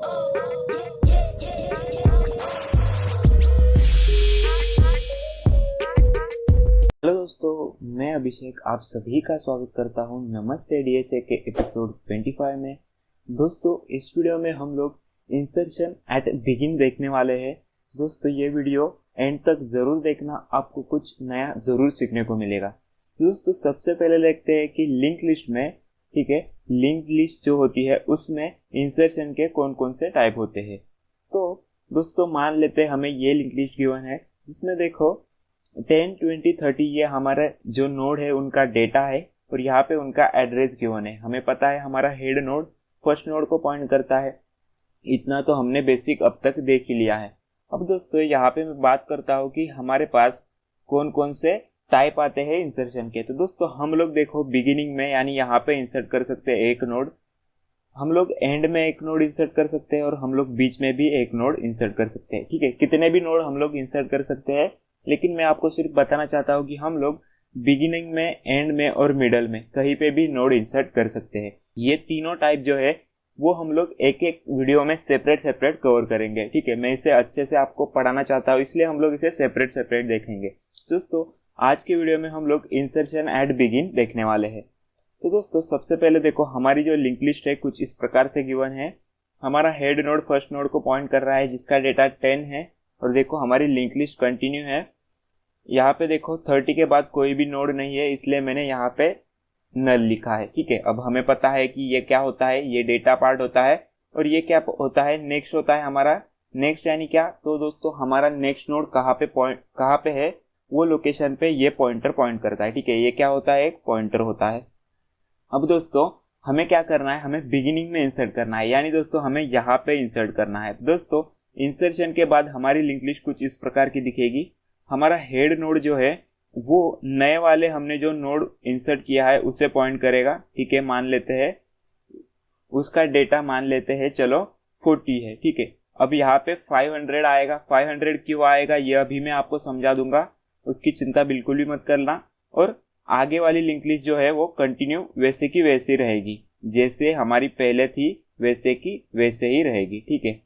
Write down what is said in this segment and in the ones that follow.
Hello दोस्तों, मैं अभिषेक आप सभी का स्वागत करता हूं नमस्ते डीएसए के एपिसोड 25 में। दोस्तों, इस वीडियो में हम लोग इंसर्शन एट बिगिन देखने वाले हैं। दोस्तों, ये वीडियो एंड तक ज़रूर देखना, आपको कुछ नया ज़रूर सीखने को मिलेगा। दोस्तों, सबसे पहले देखते हैं कि लिंक लिस्ट में, ठीक है, लिंक लिस्ट जो होती है उसमें इंसर्शन के कौन कौन से टाइप होते हैं। तो दोस्तों, मान लेते हैं हमें ये लिंक लिस्ट गिवन है जिसमें देखो 10, 20, 30 ये हमारा जो नोड है उनका डेटा है और यहाँ पे उनका एड्रेस गिवन है। हमें पता है हमारा हेड नोड फर्स्ट नोड को पॉइंट करता है। इतना तो हमने बेसिक अब तक देख ही लिया है। अब दोस्तों, यहाँ पे मैं बात करता हूँ कि हमारे पास कौन कौन से टाइप आते हैं इंसर्शन के। तो दोस्तों, हम लोग देखो बिगिनिंग में यानी यहाँ पे इंसर्ट कर सकते हैं एक नोड, हम लोग एंड में एक नोड इंसर्ट कर सकते हैं और हम लोग बीच में भी एक नोड इंसर्ट कर सकते हैं। ठीक है, कितने भी नोड हम लोग इंसर्ट कर सकते हैं, लेकिन मैं आपको सिर्फ बताना चाहता हूँ कि हम लोग बिगिनिंग में, एंड में और मिडल में कहीं पे भी नोड इंसर्ट कर सकते हैं। ये तीनों टाइप जो है वो हम लोग एक एक वीडियो में सेपरेट कवर करेंगे। ठीक है, मैं इसे अच्छे से आपको पढ़ाना चाहता हूँ, इसलिए हम लोग इसे सेपरेट देखेंगे। दोस्तों, आज के वीडियो में हम लोग इंसर्शन एट बिगिन देखने वाले हैं। तो दोस्तों, सबसे पहले देखो हमारी जो लिंक लिस्ट है कुछ इस प्रकार से गिवन है। हमारा हेड नोड फर्स्ट नोड को पॉइंट कर रहा है जिसका डेटा 10 है और देखो हमारी लिंक लिस्ट कंटिन्यू है। यहाँ पे देखो 30 के बाद कोई भी नोड नहीं है, इसलिए मैंने यहाँ पे नल लिखा है। ठीक है, अब हमें पता है कि ये क्या होता है, ये डेटा पार्ट होता है और ये क्या होता है, नेक्स्ट होता है हमारा। नेक्स्ट यानी क्या, तो दोस्तों हमारा नेक्स्ट नोड कहाँ पे है वो लोकेशन पे ये पॉइंटर पॉइंट करता है। ठीक है, ये क्या होता है, एक पॉइंटर होता है। अब दोस्तों, हमें क्या करना है, हमें बिगिनिंग में इंसर्ट करना है, यानी दोस्तों हमें यहाँ पे इंसर्ट करना है। दोस्तों, इंसर्शन के बाद हमारी लिंक लिस्ट कुछ इस प्रकार की दिखेगी। हमारा हेड नोड जो है वो नए वाले हमने जो नोड इंसर्ट किया है उसे पॉइंट करेगा। ठीक है, मान लेते हैं उसका डेटा मान लेते हैं चलो 40 है। ठीक है, अब यहाँ पे 500 आएगा। 500 क्यों आएगा ये अभी मैं आपको समझा दूंगा, उसकी चिंता बिल्कुल भी मत करना। और आगे वाली लिंक लिस्ट जो है वो कंटिन्यू वैसे की वैसी रहेगी, जैसे हमारी पहले थी वैसे की वैसे ही रहेगी। ठीक है,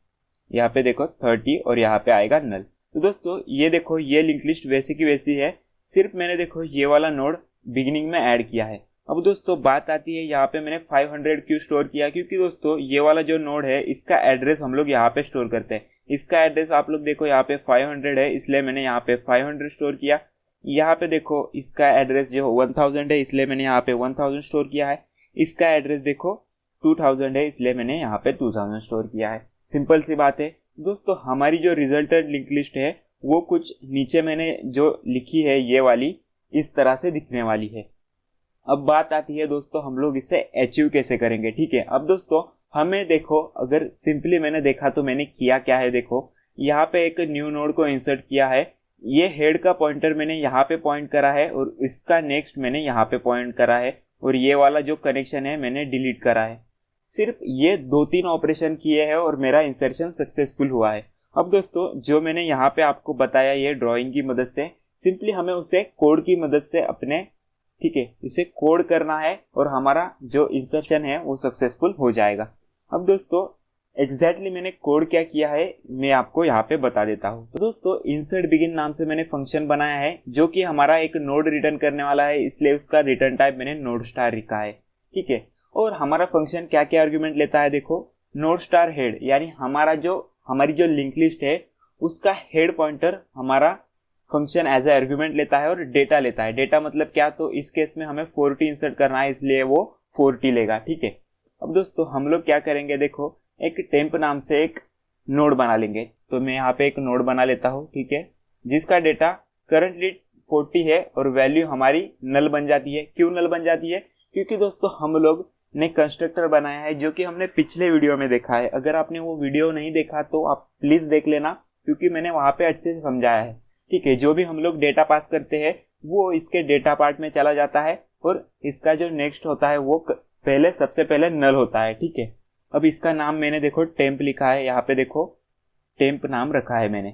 यहाँ पे देखो 30 और यहाँ पे आएगा नल। तो दोस्तों, ये देखो ये लिंक लिस्ट वैसे की वैसी है, सिर्फ मैंने देखो ये वाला नोड बिगिनिंग में ऐड किया है। अब दोस्तों बात आती है यहाँ पे मैंने 500 क्यों स्टोर किया, क्योंकि दोस्तों ये वाला जो नोड है इसका एड्रेस हम लोग यहाँ पे स्टोर करते हैं। इसका एड्रेस आप लोग देखो यहाँ पे 500 है, इसलिए मैंने यहाँ पे 500 स्टोर किया। यहाँ पे देखो इसका एड्रेस जो 1000 है, इसलिए मैंने यहाँ पे 1000 स्टोर किया है। इसका एड्रेस देखो 2000 है, इसलिए मैंने यहाँ पे 2000 स्टोर किया है। सिंपल सी बात है। दोस्तों, हमारी जो रिजल्टेड लिंक लिस्ट है वो कुछ नीचे मैंने जो लिखी है ये वाली इस तरह से दिखने वाली है। अब बात आती है दोस्तों हम लोग इसे अचीव कैसे करेंगे। ठीक है, अब दोस्तों हमें देखो, अगर सिंपली मैंने देखा तो मैंने किया क्या है, देखो यहाँ पे एक न्यू नोड को इंसर्ट किया है। ये हेड का पॉइंटर मैंने यहाँ पे पॉइंट करा है और इसका नेक्स्ट मैंने यहाँ पे पॉइंट करा है और ये वाला जो कनेक्शन है मैंने डिलीट करा है। सिर्फ ये 2-3 ऑपरेशन किए हैं और मेरा इंसर्शन सक्सेसफुल हुआ है। अब दोस्तों, जो मैंने यहाँ पे आपको बताया ये ड्राइंग की मदद से, सिंपली हमें उसे कोड की मदद से अपने, ठीक है, इसे कोड करना है और हमारा जो इंसर्शन है वो सक्सेसफुल हो जाएगा। अब दोस्तों एग्जैक्टली मैंने कोड क्या किया है मैं आपको यहाँ पे बता देता हूँ। तो दोस्तों, इंसर्ट बिगिन नाम से मैंने फंक्शन बनाया है जो कि हमारा एक नोड रिटर्न करने वाला है, इसलिए उसका रिटर्न टाइप मैंने नोड स्टार लिखा है। ठीक है, और हमारा फंक्शन क्या क्या आर्ग्यूमेंट लेता है, देखो नोड स्टार हेड, यानी हमारी जो लिंक लिस्ट है उसका हेड पॉइंटर हमारा फंक्शन एज ए आर्ग्यूमेंट लेता है और डेटा लेता है। डेटा मतलब क्या, तो इस केस में हमें 40 इंसर्ट करना है, इसलिए वो 40 लेगा। ठीक है, अब दोस्तों हम लोग क्या करेंगे, देखो एक टेम्प नाम से एक नोड बना लेंगे। तो मैं यहाँ पे एक नोड बना लेता हूँ, ठीक है, जिसका डेटा करंटली 40 है और वैल्यू हमारी नल बन जाती है। क्यों नल बन जाती है, क्योंकि दोस्तों हम लोग ने कंस्ट्रक्टर बनाया है जो कि हमने पिछले वीडियो में देखा है। अगर आपने वो वीडियो नहीं देखा तो आप प्लीज देख लेना, क्योंकि मैंने वहां पे अच्छे से समझाया है। ठीक है, जो भी हम लोग डेटा पास करते हैं वो इसके डेटा पार्ट में चला जाता है और इसका जो नेक्स्ट होता है वो सबसे पहले नल होता है। ठीक है, अब इसका नाम मैंने देखो टेम्प लिखा है, यहाँ पे देखो टेम्प नाम रखा है मैंने।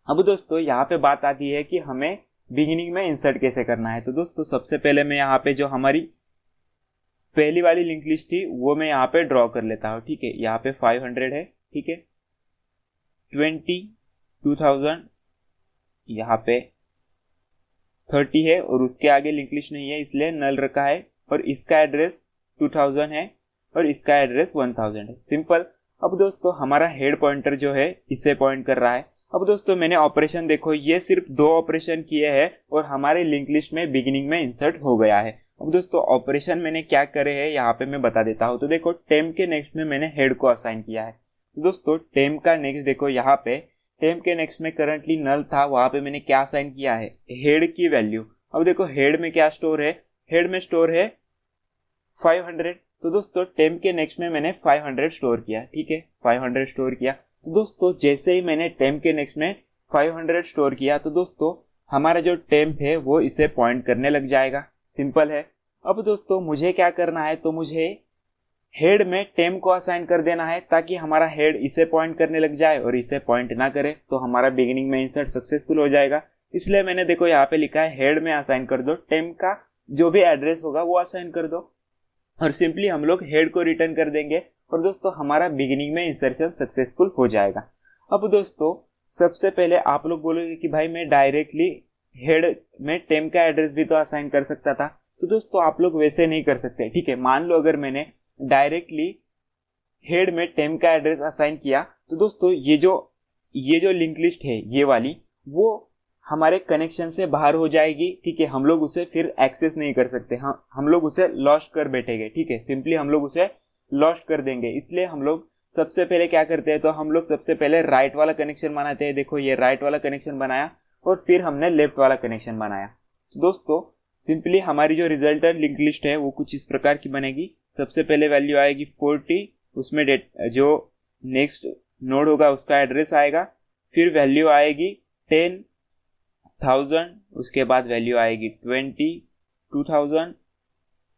अब दोस्तों यहाँ पे बात आती है कि हमें बिगिनिंग में इंसर्ट कैसे करना है। तो दोस्तों सबसे पहले मैं यहाँ पे जो हमारी पहली वाली लिंक लिस्ट थी वो मैं यहाँ पे ड्रॉ कर लेता हूँ। ठीक है, यहाँ पे 500 है ठीक है। 2000 यहाँ पे 30 है और उसके आगे लिंक लिस्ट नहीं है इसलिए नल रखा है, और इसका एड्रेस 2000 है और इसका एड्रेस 1000 है। सिंपल। अब दोस्तों हमारा हेड पॉइंटर जो है इसे पॉइंट कर रहा है। अब दोस्तों मैंने ऑपरेशन देखो, ये सिर्फ 2 ऑपरेशन किए हैं और हमारे लिंक लिस्ट में बिगिनिंग में इंसर्ट हो गया है। अब दोस्तों ऑपरेशन मैंने क्या करे हैं यहाँ पे मैं बता देता हूँ। तो देखो टेम के नेक्स्ट में मैंने हेड को असाइन किया है। तो दोस्तों टेम का नेक्स्ट देखो, यहाँ पे टेम के नेक्स्ट में करंटली नल था, वहां पे मैंने क्या असाइन किया है, हेड की वैल्यू। अब देखो हेड में क्या स्टोर है, हेड में स्टोर है 500। तो दोस्तों टेम के नेक्स्ट में मैंने 500 स्टोर किया, ठीक है, 500 स्टोर किया। तो दोस्तों जैसे ही मैंने टेम के नेक्स्ट में 500 स्टोर किया तो दोस्तों हमारा जो टेम्प है वो इसे पॉइंट करने लग जाएगा। सिंपल है। अब दोस्तों मुझे क्या करना है, तो मुझे हेड में टेम को असाइन कर देना है ताकि हमारा हेड इसे पॉइंट करने लग जाए और इसे पॉइंट ना करे, तो हमारा बिगिनिंग में इंसर्ट सक्सेसफुल हो जाएगा। इसलिए मैंने देखो यहाँ पे लिखा है हेड में असाइन कर दो, टेम का जो भी एड्रेस होगा वो असाइन कर दो, और सिंपली हम लोग हेड को रिटर्न कर देंगे और दोस्तों हमारा बिगिनिंग में इंसर्शन सक्सेसफुल हो जाएगा। अब दोस्तों सबसे पहले आप लोग बोलोगे कि भाई मैं डायरेक्टली हेड में टेम का एड्रेस भी तो असाइन कर सकता था। तो दोस्तों आप लोग वैसे नहीं कर सकते, ठीक है। मान लो अगर मैंने डायरेक्टली हेड में टेम का एड्रेस असाइन किया तो दोस्तों ये जो लिंक लिस्ट है ये वाली, वो हमारे कनेक्शन से बाहर हो जाएगी, ठीक है। हम लोग उसे फिर एक्सेस नहीं कर सकते, हम लोग उसे लॉस्ट कर बैठेंगे, ठीक है। सिंपली हम लोग उसे लॉस्ट कर देंगे। इसलिए हम लोग सबसे पहले क्या करते हैं, तो हम लोग सबसे पहले राइट वाला कनेक्शन बनाते हैं। देखो ये राइट वाला कनेक्शन बनाया और फिर हमने लेफ्ट वाला कनेक्शन बनाया। तो दोस्तों सिंपली हमारी जो रिजल्टेंट लिंक लिस्ट है वो कुछ इस प्रकार की बनेगी। सबसे पहले वैल्यू आएगी 40, उसमें जो नेक्स्ट नोड होगा उसका एड्रेस आएगा, फिर वैल्यू आएगी 10,000, उसके बाद वैल्यू आएगी 20,000,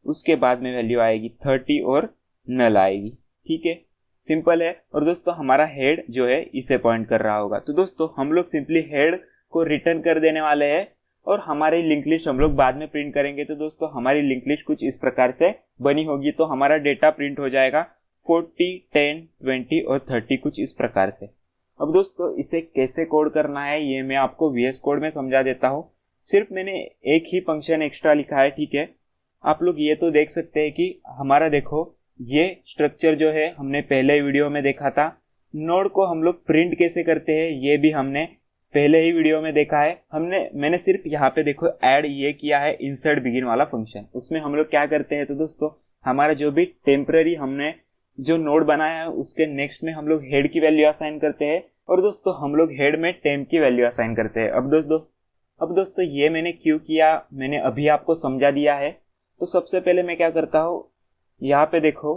उसके बाद में वैल्यू आएगी 30 और नल आएगी, ठीक है। सिंपल है। और दोस्तों हमारा हेड जो है इसे पॉइंट कर रहा होगा। तो दोस्तों हम लोग सिंपली हेड को रिटर्न कर देने वाले हैं और हमारी लिंक लिस्ट हम लोग बाद में प्रिंट करेंगे। तो दोस्तों हमारी लिंक लिस्ट कुछ इस प्रकार से बनी होगी। तो हमारा डेटा प्रिंट हो जाएगा 40, 10, 20 और 30 कुछ इस प्रकार से। अब दोस्तों इसे कैसे कोड करना है ये मैं आपको VS कोड में समझा देता हूँ। सिर्फ मैंने एक ही फंक्शन एक्स्ट्रा लिखा है, ठीक है। आप लोग ये तो देख सकते हैं कि हमारा देखो ये स्ट्रक्चर जो है हमने पहले वीडियो में देखा था। नोड को हम लोग प्रिंट कैसे करते हैं ये भी हमने पहले ही वीडियो में देखा है। मैंने सिर्फ यहाँ पे देखो ऐड ये किया है इंसर्ट बिगिन वाला फंक्शन। उसमें हम लोग क्या करते हैं, तो दोस्तों हमारा जो भी टेम्पररी हमने जो नोड बनाया है उसके नेक्स्ट में हम लोग हेड की वैल्यू असाइन करते हैं और दोस्तों हम लोग हेड में टेम की वैल्यू असाइन करते हैं। अब दोस्तों ये मैंने क्यों किया मैंने अभी आपको समझा दिया है। तो सबसे पहले मैं क्या करता हूँ, यहाँ पे देखो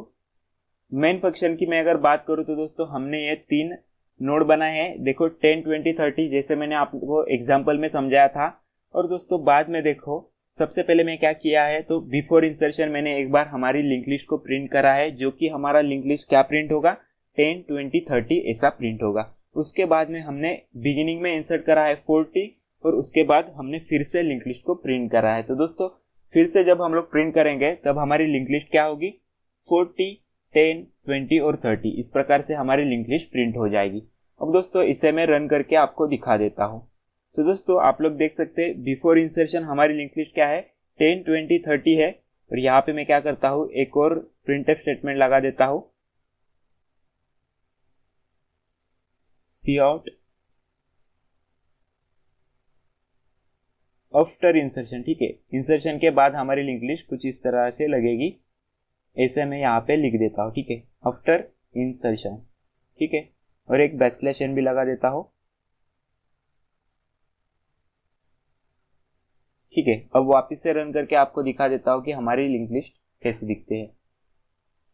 मेन फंक्शन की मैं अगर बात करूँ तो दोस्तों हमने ये 3 नोड बनाए हैं। देखो 10, 20, 30 जैसे मैंने आपको एग्जाम्पल में समझाया था। और दोस्तों बाद में देखो सबसे पहले मैं क्या किया है, तो बिफोर इंसर्शन मैंने एक बार हमारी लिंक लिस्ट को प्रिंट करा है, जो कि हमारा लिंक लिस्ट क्या प्रिंट होगा 10, 20, 30 ऐसा प्रिंट होगा। उसके बाद में हमने बिगिनिंग में इंसर्ट करा है 40 और उसके बाद हमने फिर से लिंक लिस्ट को प्रिंट करा है। तो दोस्तों फिर से जब हम लोग प्रिंट करेंगे तब हमारी लिंक लिस्ट क्या होगी 40, 10, 20 और 30 इस प्रकार से हमारी लिंक लिस्ट प्रिंट हो जाएगी। अब दोस्तों इसे मैं रन करके आपको दिखा देता हूँ। तो दोस्तों आप लोग देख सकते हैं बिफोर इंसर्शन हमारी लिंक लिस्ट क्या है 10, 20, 30 है। और यहाँ पे मैं क्या करता हूँ, एक और प्रिंटफ स्टेटमेंट लगा देता हूँ, काउट आफ्टर इंसर्शन, ठीक है। इंसर्शन के बाद हमारी लिंक लिस्ट कुछ इस तरह से लगेगी, ऐसे मैं यहाँ पे लिख देता हूँ, ठीक है, आफ्टर इंसर्शन, ठीक है। और एक बैकस्लैश n भी लगा देता हूँ, ठीक है। अब वापस से रन करके आपको दिखा देता हूँ कि हमारी लिंक लिस्ट कैसे दिखते हैं।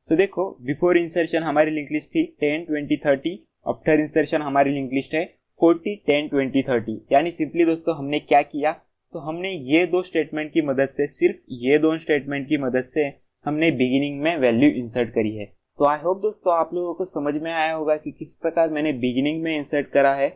तो देखो बिफोर इंसर्शन हमारी लिंक लिस्ट थी 10, 20, 30, आफ्टर इंसर्शन हमारी लिंक लिस्ट है 40, 10, 20, 30। यानी सिंपली दोस्तों हमने क्या किया, तो हमने ये 2 स्टेटमेंट की मदद से, सिर्फ ये 2 स्टेटमेंट की मदद से हमने बिगिनिंग में वैल्यू इंसर्ट करी है। तो आई होप दोस्तों आप लोगों को समझ में आया होगा कि किस प्रकार मैंने बिगिनिंग में इंसर्ट करा है।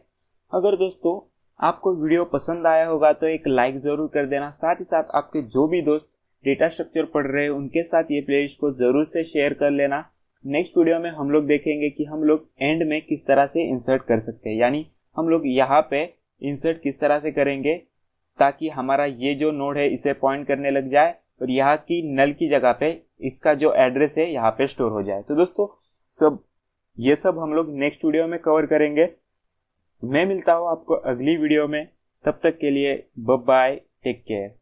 अगर दोस्तों आपको वीडियो पसंद आया होगा तो एक लाइक जरूर कर देना। साथ ही साथ आपके जो भी दोस्त डेटा स्ट्रक्चर पढ़ रहे हैं उनके साथ ये प्लेलिस्ट को जरूर से शेयर कर लेना। नेक्स्ट वीडियो में हम लोग देखेंगे कि हम लोग एंड में किस तरह से इंसर्ट कर सकते हैं, यानी हम लोग यहाँ पे इंसर्ट किस तरह से करेंगे ताकि हमारा ये जो नोड है इसे पॉइंट करने लग जाए और यहाँ की नल की जगह पे इसका जो एड्रेस है यहाँ पे स्टोर हो जाए। तो दोस्तों ये सब हम लोग नेक्स्ट वीडियो में कवर करेंगे। मैं मिलता हूँ आपको अगली वीडियो में, तब तक के लिए बाय बाय, टेक केयर।